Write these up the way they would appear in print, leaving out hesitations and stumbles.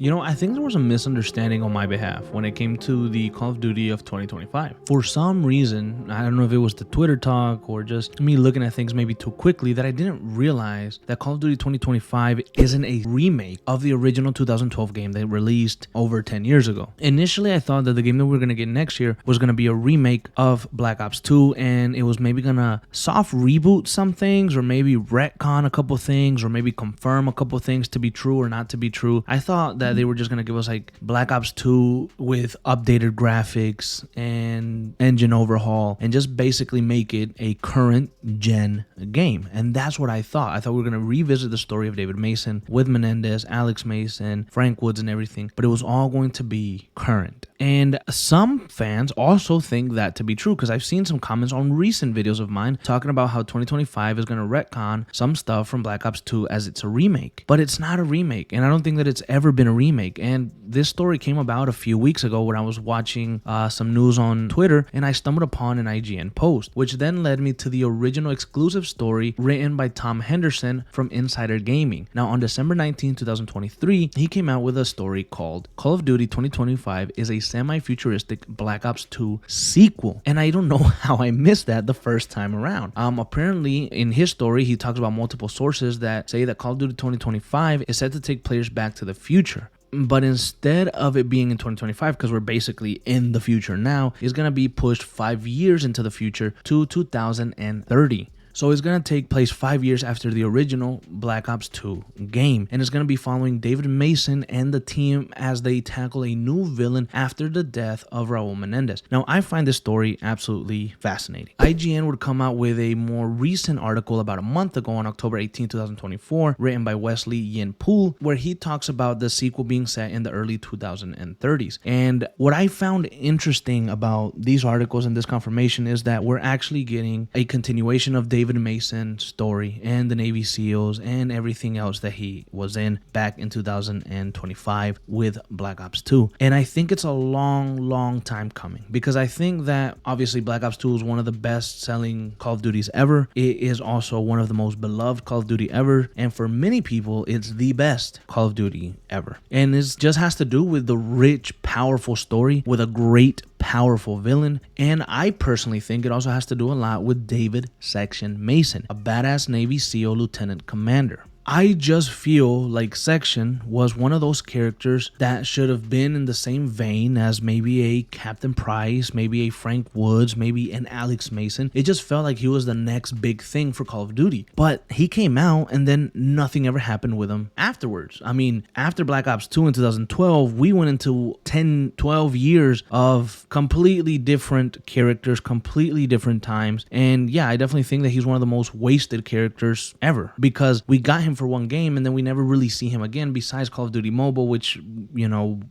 I think there was a misunderstanding on my behalf when it came to the Call of Duty of 2025. For some reason, I don't know if it was the Twitter talk or just me looking at things maybe too quickly, that I didn't realize that Call of Duty 2025 isn't a remake of the original 2012 game they released over 10 years ago. Initially, I thought that the game that we were going to get next year was going to be a remake of Black Ops 2, and it was maybe going to soft reboot some things, or maybe retcon a couple things, or maybe confirm a couple things to be true or not to be true. I thought that they were just going to give us like Black Ops 2 with updated graphics and engine overhaul and just basically make it a current gen game. And that's what I thought. I thought we were going to revisit the story of David Mason with Menendez, Alex Mason, Frank Woods and everything, but it was all going to be current. And some fans also think that to be true, because I've seen some comments on recent videos of mine talking about how 2025 is going to retcon some stuff from Black Ops 2 as it's a remake. But it's not a remake, and I don't think that it's ever been a remake. And this story came about a few weeks ago when I was watching some news on Twitter, and I stumbled upon an IGN post, which then led me to the original exclusive story written by Tom Henderson from Insider Gaming. Now, on December 19, 2023, he came out with a story called Call of Duty 2025 is a semi-futuristic Black Ops 2 sequel. And I don't know how I missed that the first time around. Apparently, in his story, he talks about multiple sources that say that Call of Duty 2025 is set to take players back to the future. But instead of it being in 2025, because we're basically in the future now, it's going to be pushed 5 years into the future to 2030. So it's going to take place 5 years after the original Black Ops 2 game. And it's going to be following David Mason and the team as they tackle a new villain after the death of Raul Menendez. Now, I find this story absolutely fascinating. IGN would come out with a more recent article about a month ago on October 18, 2024, written by Wesley Yin Poole, where he talks about the sequel being set in the early 2030s. And what I found interesting about these articles and this confirmation is that we're actually getting a continuation of David Mason's story and the Navy SEALs and everything else that he was in back in 2025 with Black Ops 2. And I think it's a long time coming, because I think that obviously Black Ops 2 is one of the best selling Call of Duties ever. It is also one of the most beloved Call of Duty ever. And for many people, it's the best Call of Duty ever. And it just has to do with the rich, powerful story with a great, powerful villain. And I personally think it also has to do a lot with David Section Mason, a badass Navy SEAL lieutenant commander. I just feel like Section was one of those characters that should have been in the same vein as maybe a Captain Price, maybe a Frank Woods, maybe an Alex Mason. It just felt like he was the next big thing for Call of Duty. But he came out and then nothing ever happened with him afterwards. I mean, after Black Ops 2 in 2012, we went into 10, 12 years of completely different characters, completely different times. And yeah, I definitely think that he's one of the most wasted characters ever, because we got him for one game and then we never really see him again besides Call of Duty Mobile, which,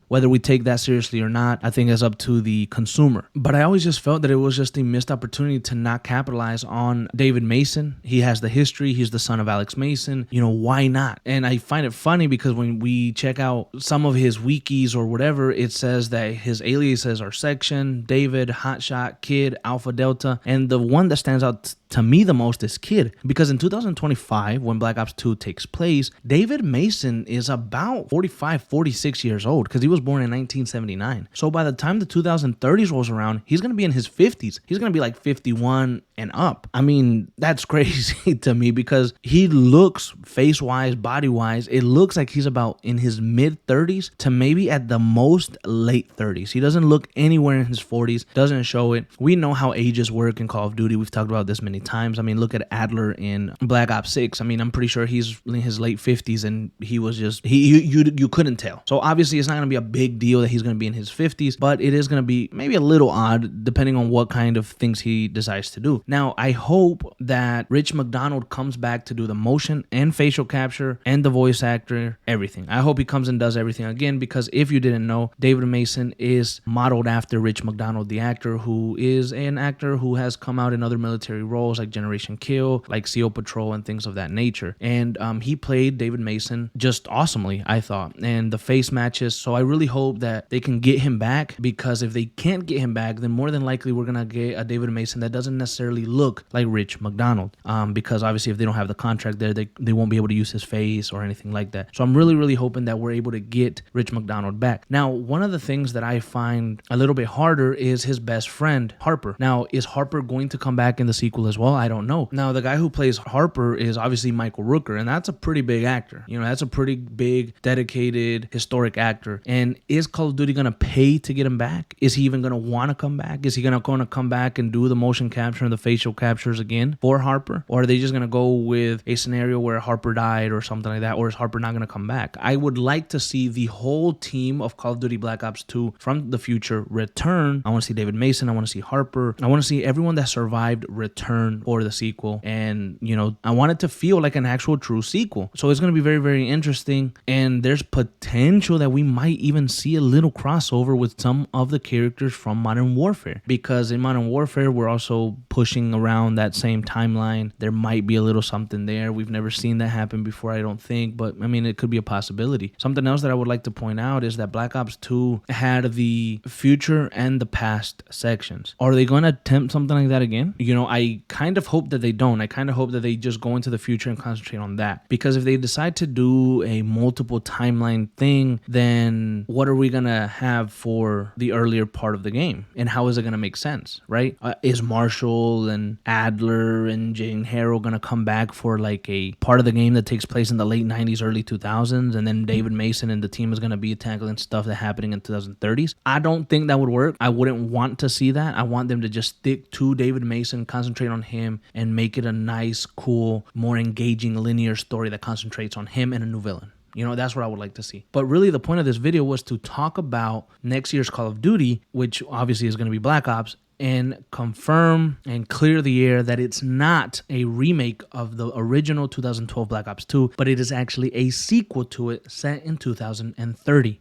whether we take that seriously or not, I think is up to the consumer. But I always just felt that it was just a missed opportunity to not capitalize on David Mason. He has the history. He's the son of Alex Mason. Why not? And I find it funny because when we check out some of his wikis or whatever, it says that his aliases are Section, David, Hotshot, Kid, Alpha Delta, and the one that stands out to me the most is Kid, because in 2025, when Black Ops 2 takes place, David Mason is about 45, 46 years old, because he was born in 1979. So by the time the 2030s rolls around, he's going to be in his 50s. He's going to be like 51 and up. I mean, that's crazy to me, because he looks face-wise, body-wise, it looks like he's about in his mid-30s to maybe at the most late 30s. He doesn't look anywhere in his 40s, doesn't show it. We know how ages work in Call of Duty. We've talked about this many times. I mean, look at Adler in Black Ops 6. I mean, I'm pretty sure he's in his late 50s and he was just, you couldn't tell. So obviously it's not going to be a big deal that he's going to be in his 50s, but it is going to be maybe a little odd depending on what kind of things he decides to do. Now, I hope that Rich McDonald comes back to do the motion and facial capture and the voice actor, everything. I hope he comes and does everything again, because if you didn't know, David Mason is modeled after Rich McDonald, the actor, who is an actor who has come out in other military roles like Generation Kill, like SEAL Patrol and things of that nature. And He played David Mason just awesomely, I thought, and the face matches. So I really hope that they can get him back, because if they can't get him back, then more than likely we're gonna get a David Mason that doesn't necessarily look like Rich McDonald, because obviously if they don't have the contract there, they won't be able to use his face or anything like that. So I'm really hoping that we're able to get Rich McDonald back. Now, one of the things that I find a little bit harder is his best friend, Harper. Now, is Harper going to come back in the sequel as well? I don't know. Now, the guy who plays Harper is obviously Michael Rooker, and that's a pretty big actor. You know, that's a pretty big, dedicated, historic actor. And is Call of Duty going to pay to get him back? Is he even going to want to come back? Is he going to come back and do the motion capture and the facial captures again for Harper? Or are they just going to go with a scenario where Harper died or something like that? Or is Harper not going to come back? I would like to see the whole team of Call of Duty Black Ops 2 from the future return. I want to see David Mason. I want to see Harper. I want to see everyone that survived return for the sequel. And, you know, I want it to feel like an actual true sequel. So it's going to be very interesting. And there's potential that we might even see a little crossover with some of the characters from Modern Warfare, because in Modern Warfare we're also pushing around that same timeline. There might be a little something there. We've never seen that happen before, I don't think, but I mean, it could be a possibility. Something else that I would like to point out is that Black Ops 2 had the future and the past sections. Are they going to attempt something like that again? You know, I kind of hope that they don't. I kind of hope that they just go into the future and concentrate on that, because if they decide to do a multiple timeline thing, then what are we going to have for the earlier part of the game, and how is it going to make sense, right? Is Marshall and Adler and Jane Harrow going to come back for like a part of the game that takes place in the late 90s, early 2000s, and then David Mason and the team is going to be tackling stuff that's happening in 2030s? I don't think that would work. I wouldn't want to see that. I want them to just stick to David Mason, concentrate on him, and make it a nice, cool, more engaging linear story that concentrates on him and a new villain. You know, that's what I would like to see. But really, the point of this video was to talk about next year's Call of Duty, which obviously is going to be Black Ops, and confirm and clear the air that it's not a remake of the original 2012 Black Ops 2, but it is actually a sequel to it set in 2030.